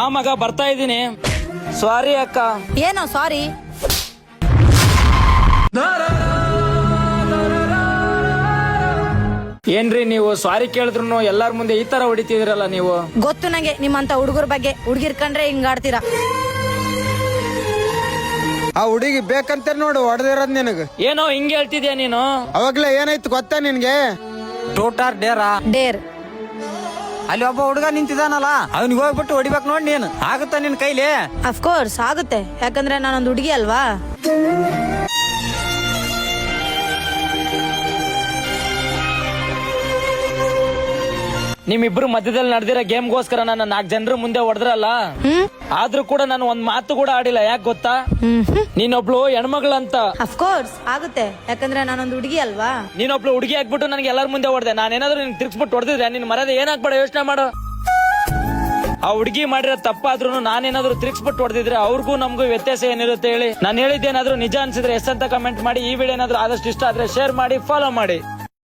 ಆ ಮಗ ಬರ್ತಾ ಇದ್ದೀನಿ. ಸಾರಿ ಅಕ್ಕ. ಏನೋ ಸಾರಿ? ಏನ್ರಿ ನೀವು ಸಾರಿ ಕೇಳಿದ್ರು ಎಲ್ಲಾರ ಮುಂದೆ ಈ ತರ ಹೊಡಿತಿದ್ರಲ್ಲ ನೀವು? ಗೊತ್ತು ನಂಗೆ ನಿಮ್ಮಂತ ಹುಡುಗರ ಬಗ್ಗೆ. ಹುಡುಗಿರ್ ಕಂಡ್ರೆ ಹಿಂಗ್ ಆಡ್ತೀರಾ. ಆ ಹುಡುಗಿ ಬೇಕಂತ ನೋಡು ಹೊಡೆದಿರೋದ್ ನಿನಗ. ಏನೋ ಹಿಂಗೆ ಹೇಳ್ತಿದ್ಯಾ ನೀನು? ಅವಾಗ್ಲೇ ಏನಾಯ್ತು ಗೊತ್ತಾ ನಿನ್ಗೆ? ಟೋಟಾರ್ ಡೇರಾ ಡೇರ್. ಅಲ್ಲಿ ಒಬ್ಬ ಹುಡುಗ ನಿಂತಿದಾನಲ್ಲ, ಅವ್ನಿಗೆ ಹೋಗ್ಬಿಟ್ಟು ಹೊಡಿಬೇಕು ನೋಡಿ ನೀನು. ಆಗುತ್ತಾ ನಿನ್ ಕೈಲಿ? ಅಫ್ಕೋರ್ಸ್ ಆಗುತ್ತೆ, ಯಾಕಂದ್ರೆ ನಾನೊಂದು ಹುಡುಗಿ ಅಲ್ವಾ. ನಿಮ್ಮಿಬ್ರು ಮಧ್ಯದಲ್ಲಿ ನಡೆದಿರೋ ಗೇಮ್ಗೋಸ್ಕರ ನನ್ನ 4 ಜನರ ಮುಂದೆ ಹೊಡೆದ್ರಲ್ಲ, ಆದ್ರೂ ಕೂಡ ನಾನು ಒಂದ್ ಮಾತು ಕೂಡ ಆಡಿಲ್ಲ. ಯಾಕೆ ಗೊತ್ತಾ? ನೀನೊಬ್ಳು ಹೆಣ್ಮಗಳಂತ. ಅಫ್ಕೋರ್ಸ್ ಆಗುತ್ತೆ, ಯಾಕಂದ್ರೆ ನಾನೊಂದು ಹುಡುಗಿ ಅಲ್ವಾ. ನೀನೊಬ್ಳು ಹುಡುಗಿ ಆಗ್ಬಿಟ್ಟು ನನಗೆ ಎಲ್ಲರ ಮುಂದೆ ಹೊಡೆದೆ. ನಾನೇನಾದ್ರೂ ನಿನ್ ತಿರ್ಗಿಸ್ಬಿಟ್ಟು ಹೊಡೆದಿದ್ರೆ ನಿನ್ ಮರ್ಯಾದೆ ಏನಾಗ್ಬೇಡ ಯೋಚನೆ ಮಾಡು. ಆ ಹುಡುಗಿ ಮಾಡಿರೋ ತಪ್ಪಾದ್ರೂ ನಾನೇನಾದ್ರೂ ತಿರ್ಗಿಸ್ಬಿಟ್ಟು ಹೊಡೆದಿದ್ರೆ ಅವ್ರಿಗೂ ನಮಗೂ ವ್ಯತ್ಯಾಸ ಏನಿರುತ್ತೆ ಹೇಳಿ? ನಾನು ಹೇಳಿದ್ದೇನಾದ್ರೂ ನಿಜ ಅನ್ಸಿದ್ರೆ ಎಸ್ ಅಂತ ಕಮೆಂಟ್ ಮಾಡಿ. ಈ ವಿಡಿಯೋ ಏನಾದ್ರೂ ಆದಷ್ಟು ಇಷ್ಟ ಆದ್ರೆ ಶೇರ್ ಮಾಡಿ, ಫಾಲೋ ಮಾಡಿ.